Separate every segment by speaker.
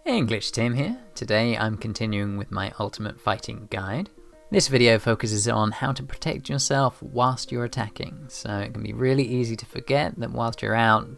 Speaker 1: EnglishTim here. Today I'm continuing with my ultimate fighting guide. This video focuses on how to protect yourself whilst you're attacking. So it can be really easy to forget that whilst you're out,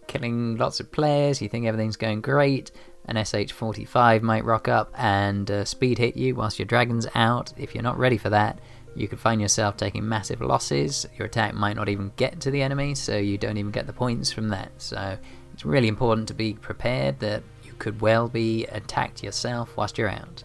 Speaker 1: killing lots of players, you think everything's going great, an SH-45 might rock up and speed hit you whilst your dragon's out. If you're not ready for that, you could find yourself taking massive losses. Your attack might not even get to the enemy, so you don't even get the points from that. So it's really important to be prepared that you could well be attacked yourself whilst you're out.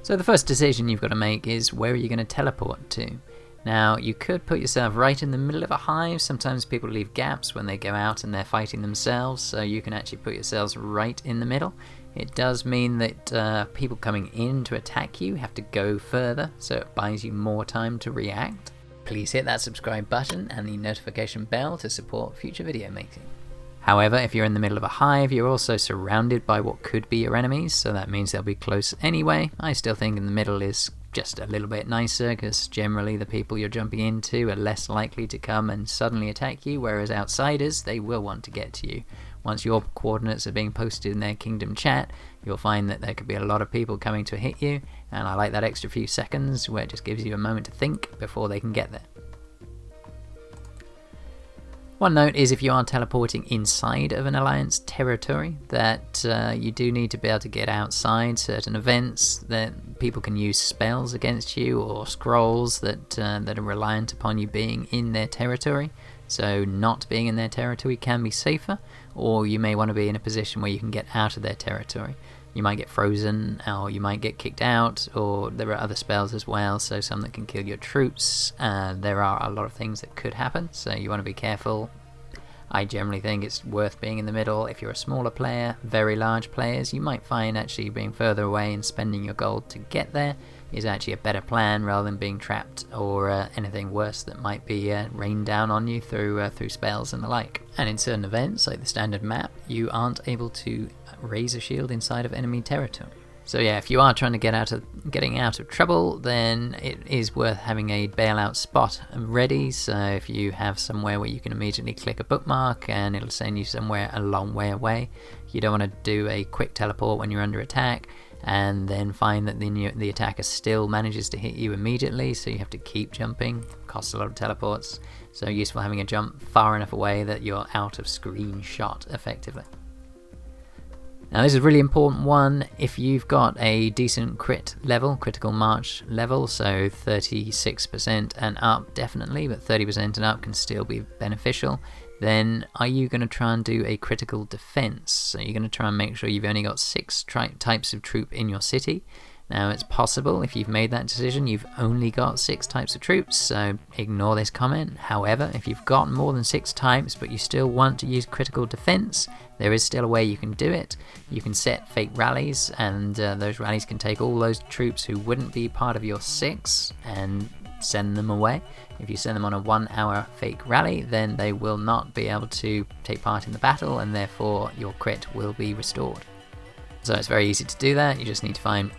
Speaker 1: So the first decision you've got to make is where are you going to teleport to? Now you could put yourself right in the middle of a hive. Sometimes people leave gaps when they go out and they're fighting themselves, so you can actually put yourselves right in the middle. It does mean that people coming in to attack you have to go further, so it buys you more time to react. Please hit that subscribe button and the notification bell to support future video making. However, if you're in the middle of a hive, you're also surrounded by what could be your enemies, so that means they'll be close anyway. I still think in the middle is just a little bit nicer, because generally the people you're jumping into are less likely to come and suddenly attack you, whereas outsiders, they will want to get to you. Once your coordinates are being posted in their kingdom chat, you'll find that there could be a lot of people coming to hit you, and I like that extra few seconds where it just gives you a moment to think before they can get there. One note is if you are teleporting inside of an alliance territory, that you do need to be able to get outside certain events, that people can use spells against you or scrolls that are reliant upon you being in their territory. So not being in their territory can be safer, or you may want to be in a position where you can get out of their territory. You might get frozen, or you might get kicked out, or there are other spells as well, so some that can kill your troops. There are a lot of things that could happen, so you want to be careful. I generally think it's worth being in the middle. If you're a smaller player, very large players, you might find actually being further away and spending your gold to get there is actually a better plan rather than being trapped or anything worse that might be rained down on you through spells and the like. And in certain events, like the standard map, you aren't able to raise a shield inside of enemy territory. So yeah, if you are trying to getting out of trouble, then it is worth having a bailout spot ready. So if you have somewhere where you can immediately click a bookmark and it'll send you somewhere a long way away, you don't want to do a quick teleport when you're under attack and then find that the attacker still manages to hit you immediately, so you have to keep jumping. Costs a lot of teleports, so useful having a jump far enough away that you're out of screen shot effectively. Now this is a really important one. If you've got a decent critical march level, so 36% and up definitely, but 30% and up can still be beneficial, then are you going to try and do a critical defense? So you're going to try and make sure you've only got 6 types of troop in your city. Now it's possible if you've made that decision you've only got 6 types of troops, so ignore this comment. However, if you've got more than 6 types but you still want to use critical defense, there is still a way you can do it. You can set fake rallies, and those rallies can take all those troops who wouldn't be part of your 6 and send them away. If you send them on a 1-hour fake rally, then they will not be able to take part in the battle, and therefore your crit will be restored. So it's very easy to do that. You just need to find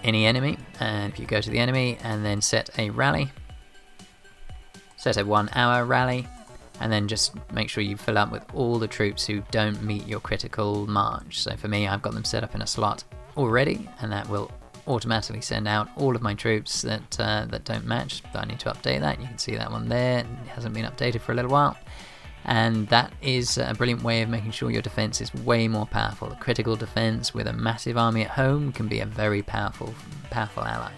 Speaker 1: any enemy, and if you go to the enemy and then set a rally, set a 1-hour rally, and then just make sure you fill up with all the troops who don't meet your critical march. So for me, I've got them set up in a slot already, and that will automatically send out all of my troops that don't match. But I need to update that. You can see that one there, it hasn't been updated for a little while. And that is a brilliant way of making sure your defense is way more powerful. A critical defense with a massive army at home can be a very powerful ally.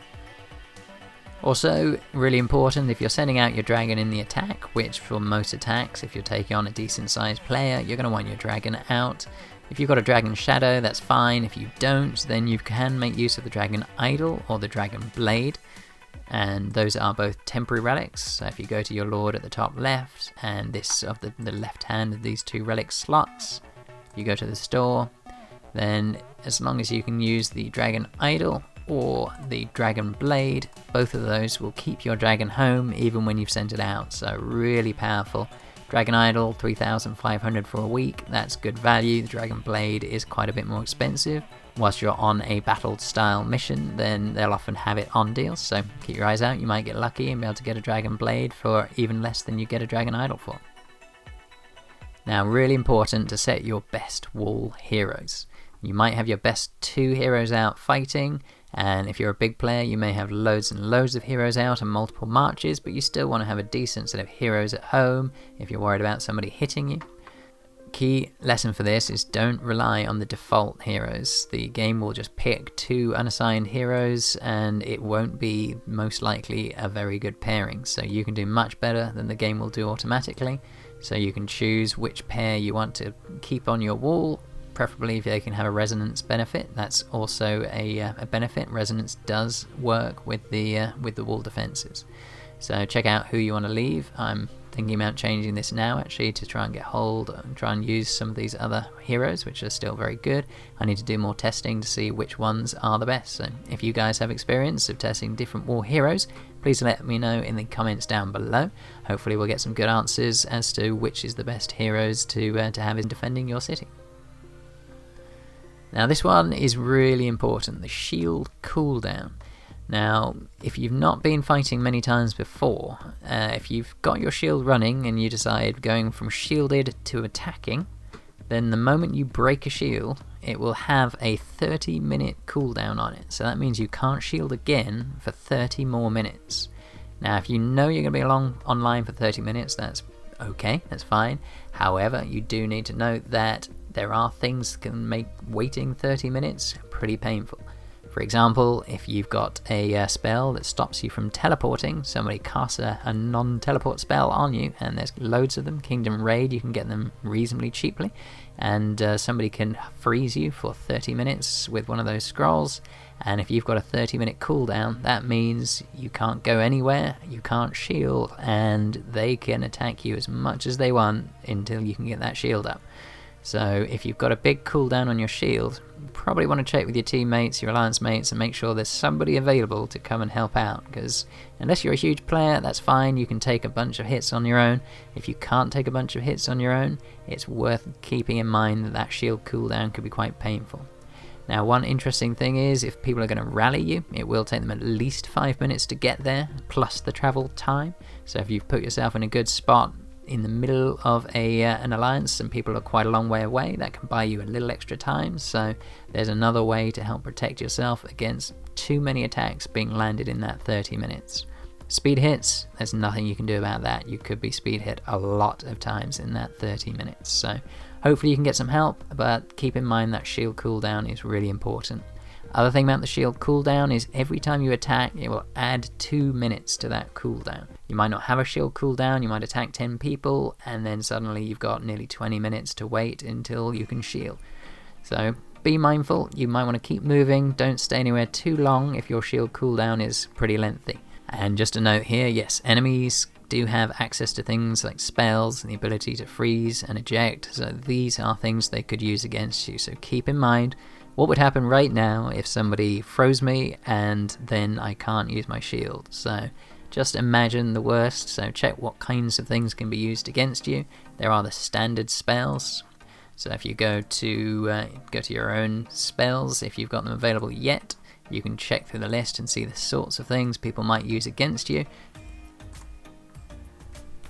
Speaker 1: Also, really important, if you're sending out your dragon in the attack, which for most attacks, if you're taking on a decent sized player, you're going to want your dragon out. If you've got a dragon shadow, that's fine. If you don't, then you can make use of the dragon idol or the dragon blade. And those are both temporary relics. So if you go to your lord at the top left, and this of the left hand of these 2 relic slots, you go to the store, then as long as you can use the dragon idol or the dragon blade, both of those will keep your dragon home even when you've sent it out. So really powerful. Dragon idol 3,500 for a week, that's good value. The dragon blade is quite a bit more expensive. Whilst you're on a battle style mission, then they'll often have it on deals, so keep your eyes out. You might get lucky and be able to get a dragon blade for even less than you get a dragon idol for. Now, really important to set your best wall heroes. You might have your best 2 heroes out fighting, and if you're a big player you may have loads and loads of heroes out and multiple marches, but you still want to have a decent set of heroes at home if you're worried about somebody hitting you. Key lesson for this is don't rely on the default heroes. The game will just pick 2 unassigned heroes and it won't be most likely a very good pairing, so you can do much better than the game will do automatically. So you can choose which pair you want to keep on your wall, preferably if they can have a resonance benefit. That's also a benefit. Resonance does work with the wall defenses. So check out who you want to leave. I'm thinking about changing this now actually to try and get hold and try and use some of these other heroes which are still very good. I need to do more testing to see which ones are the best. So if you guys have experience of testing different wall heroes, please let me know in the comments down below. Hopefully we'll get some good answers as to which is the best heroes to have in defending your city. Now this one is really important, the shield cooldown. Now, if you've not been fighting many times before, if you've got your shield running and you decide going from shielded to attacking, then the moment you break a shield, it will have a 30-minute cooldown on it. So that means you can't shield again for 30 more minutes. Now, if you know you're going to be online for 30 minutes, that's okay, that's fine. However, you do need to note that there are things that can make waiting 30 minutes pretty painful. For example, if you've got a spell that stops you from teleporting, somebody casts a non-teleport spell on you, and there's loads of them. Kingdom Raid, you can get them reasonably cheaply, and somebody can freeze you for 30 minutes with one of those scrolls, and if you've got a 30-minute cooldown, that means you can't go anywhere, you can't shield, and they can attack you as much as they want until you can get that shield up. So if you've got a big cooldown on your shield, you probably want to check with your teammates, your alliance mates, and make sure there's somebody available to come and help out, because unless you're a huge player, that's fine, you can take a bunch of hits on your own. If you can't take a bunch of hits on your own, it's worth keeping in mind that that shield cooldown could be quite painful. Now, one interesting thing is, if people are going to rally you, it will take them at least 5 minutes to get there, plus the travel time. So if you've put yourself in a good spot in the middle of an alliance and people are quite a long way away, that can buy you a little extra time. So there's another way to help protect yourself against too many attacks being landed in that 30 minutes. Speed hits, there's nothing you can do about that. You could be speed hit a lot of times in that 30 minutes. So hopefully you can get some help, but keep in mind that shield cooldown is really important. Other thing about the shield cooldown is every time you attack, it will add 2 minutes to that cooldown. You might not have a shield cooldown, you might attack 10 people, and then suddenly you've got nearly 20 minutes to wait until you can shield. So be mindful, you might want to keep moving, don't stay anywhere too long if your shield cooldown is pretty lengthy. And just a note here, yes, enemies do have access to things like spells and the ability to freeze and eject, so these are things they could use against you, so keep in mind what would happen right now if somebody froze me and then I can't use my shield. So just imagine the worst, so check what kinds of things can be used against you. There are the standard spells, so if you go to your own spells, if you've got them available yet, you can check through the list and see the sorts of things people might use against you.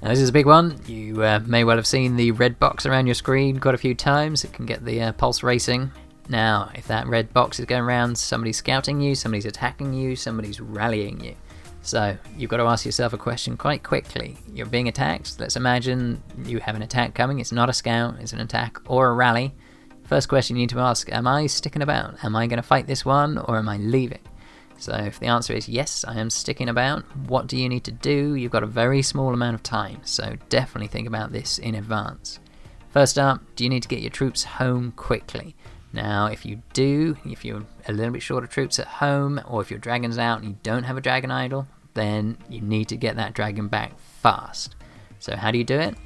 Speaker 1: Now this is a big one. You may well have seen the red box around your screen quite a few times. It can get the pulse racing. Now, if that red box is going around, somebody's scouting you, somebody's attacking you, somebody's rallying you. So you've got to ask yourself a question quite quickly. You're being attacked. Let's imagine you have an attack coming. It's not a scout, it's an attack or a rally. First question you need to ask, am I sticking about? Am I going to fight this one or am I leaving? So if the answer is yes, I am sticking about, what do you need to do? You've got a very small amount of time, so definitely think about this in advance. First up, do you need to get your troops home quickly? Now, if you do, if you're a little bit short of troops at home, or if your dragon's out and you don't have a dragon idol, then you need to get that dragon back fast. So how do you do it?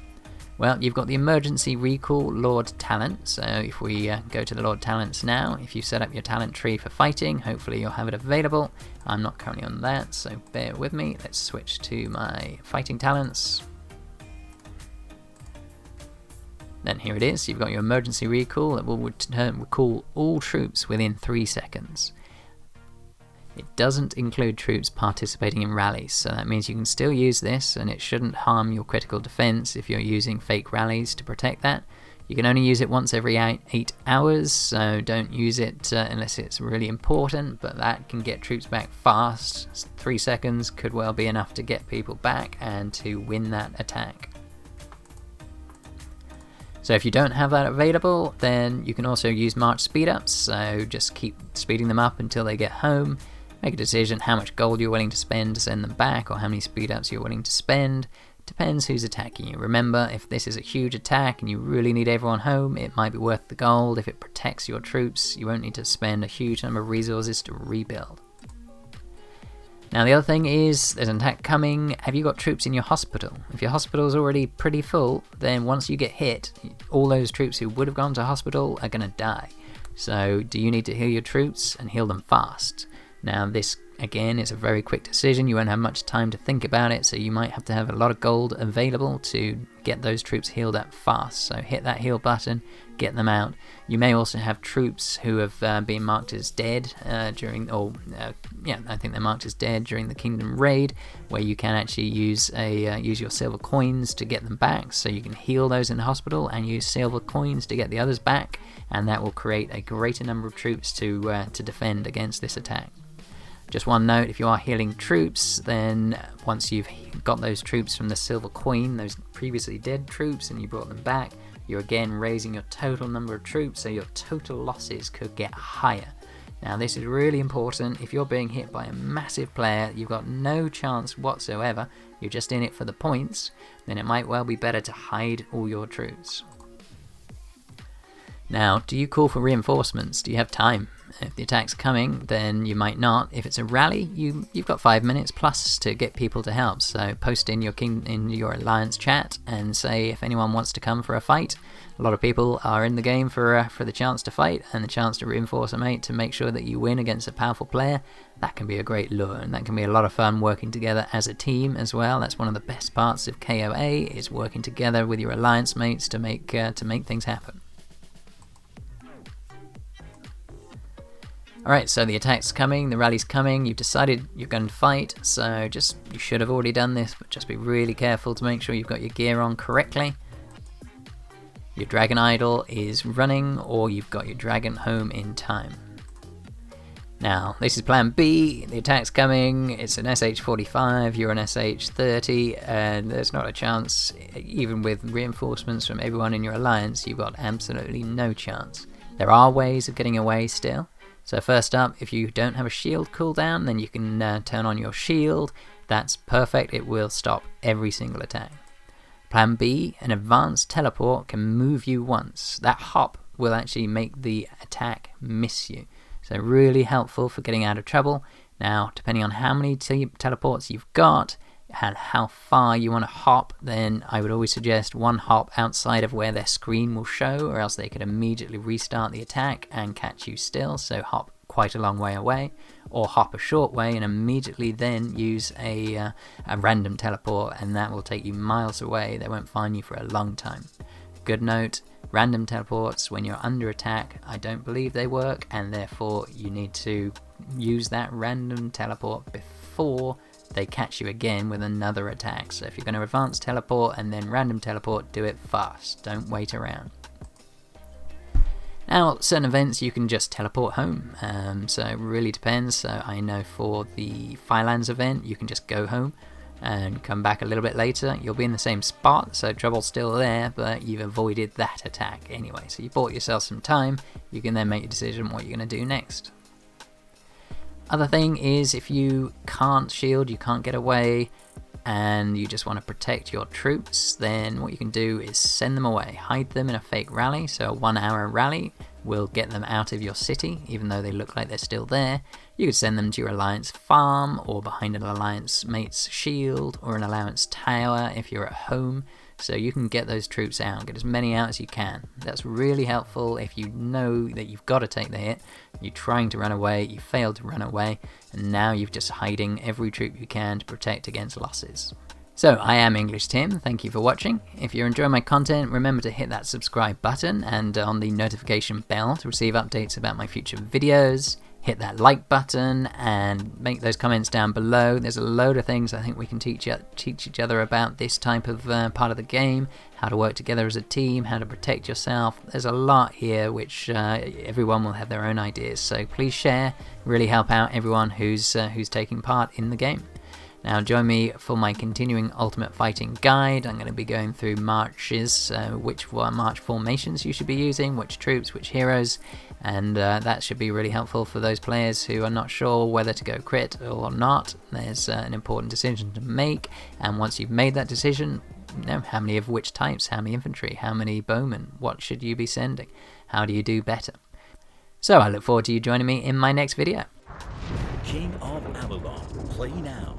Speaker 1: Well, you've got the emergency recall Lord talent. So if we go to the Lord talents now, if you set up your talent tree for fighting, hopefully you'll have it available. I'm not currently on that, so bear with me. Let's switch to my fighting talents. Then here it is, you've got your emergency recall that will recall all troops within 3 seconds. It doesn't include troops participating in rallies, so that means you can still use this and it shouldn't harm your critical defense if you're using fake rallies to protect that. You can only use it once every 8 hours, so don't use it unless it's really important, but that can get troops back fast. 3 seconds could well be enough to get people back and to win that attack. So if you don't have that available, then you can also use march speed ups, so just keep speeding them up until they get home. Make a decision how much gold you're willing to spend to send them back, or how many speed ups you're willing to spend. Depends who's attacking you. Remember, if this is a huge attack and you really need everyone home, it might be worth the gold. If it protects your troops, you won't need to spend a huge number of resources to rebuild. Now the other thing is, there's an attack coming. Have you got troops in your hospital? If your hospital is already pretty full, then once you get hit, all those troops who would have gone to hospital are going to die. So do you need to heal your troops and heal them fast? Now this, again, is a very quick decision. You won't have much time to think about it, so you might have to have a lot of gold available to get those troops healed up fast. So hit that heal button, get them out. You may also have troops who have been marked as dead I think they're marked as dead during the Kingdom Raid, where you can actually use your silver coins to get them back. So you can heal those in the hospital and use silver coins to get the others back, and that will create a greater number of troops to defend against this attack. Just one note, if you are healing troops, then once you've got those troops from the silver coin, those previously dead troops, and you brought them back, you're again raising your total number of troops, so your total losses could get higher. Now this is really important. If you're being hit by a massive player, you've got no chance whatsoever, you're just in it for the points, then it might well be better to hide all your troops. Now, do you call for reinforcements? Do you have time? If the attack's coming, then you might not. If it's a rally, you've got 5 minutes plus to get people to help. So post in your alliance chat and say if anyone wants to come for a fight. A lot of people are in the game for the chance to fight and the chance to reinforce a mate to make sure that you win against a powerful player. That can be a great lure, and that can be a lot of fun working together as a team as well. That's one of the best parts of KOA, is working together with your alliance mates to make things happen. Alright, so the attack's coming, the rally's coming, you've decided you're going to fight, so you should have already done this, but just be really careful to make sure you've got your gear on correctly. Your dragon idol is running, or you've got your dragon home in time. Now, this is plan B, the attack's coming, it's an SH-45, you're an SH-30, and there's not a chance, even with reinforcements from everyone in your alliance, you've got absolutely no chance. There are ways of getting away still. So first up, if you don't have a shield cooldown, then you can turn on your shield. That's perfect, it will stop every single attack. Plan B, an advanced teleport can move you once. That hop will actually make the attack miss you. So really helpful for getting out of trouble. Now, depending on how many teleports you've got and how far you want to hop, then I would always suggest one hop outside of where their screen will show, or else they could immediately restart the attack and catch you still. So hop quite a long way away, or hop a short way and immediately then use a random teleport, and that will take you miles away. They won't find you for a long time. Good note, random teleports when you're under attack, I don't believe they work, and therefore you need to use that random teleport before they catch you again with another attack. So if you're going to advance teleport and then random teleport, do it fast, don't wait around. Now, certain events you can just teleport home, so it really depends. So I know for the Firelands event you can just go home and come back a little bit later. You'll be in the same spot, so trouble's still there, but you've avoided that attack anyway. So you bought yourself some time, you can then make your decision what you're going to do next. Other thing is, if you can't shield, you can't get away, and you just want to protect your troops, then what you can do is send them away. Hide them in a fake rally, so a 1 hour rally will get them out of your city, even though they look like they're still there. You could send them to your alliance farm, or behind an alliance mate's shield, or an alliance tower if you're at home. So you can get those troops out, get as many out as you can. That's really helpful if you know that you've got to take the hit, you're trying to run away, you failed to run away, and now you're just hiding every troop you can to protect against losses. So I am EnglishTim, thank you for watching. If you're enjoying my content, remember to hit that subscribe button and on the notification bell to receive updates about my future videos. hit that like button and make those comments down below. There's a load of things I think we can teach each other about this type of part of the game, how to work together as a team, how to protect yourself. There's a lot here which everyone will have their own ideas, so please share, really help out everyone who's taking part in the game. Now join me for my continuing Ultimate Fighting guide. I'm going to be going through marches, which march formations you should be using, which troops, which heroes, and that should be really helpful for those players who are not sure whether to go crit or not. There's an important decision to make, and once you've made that decision, you know, how many of which types, how many infantry, how many bowmen, what should you be sending, how do you do better. So I look forward to you joining me in my next video.
Speaker 2: King of Avalon, play now.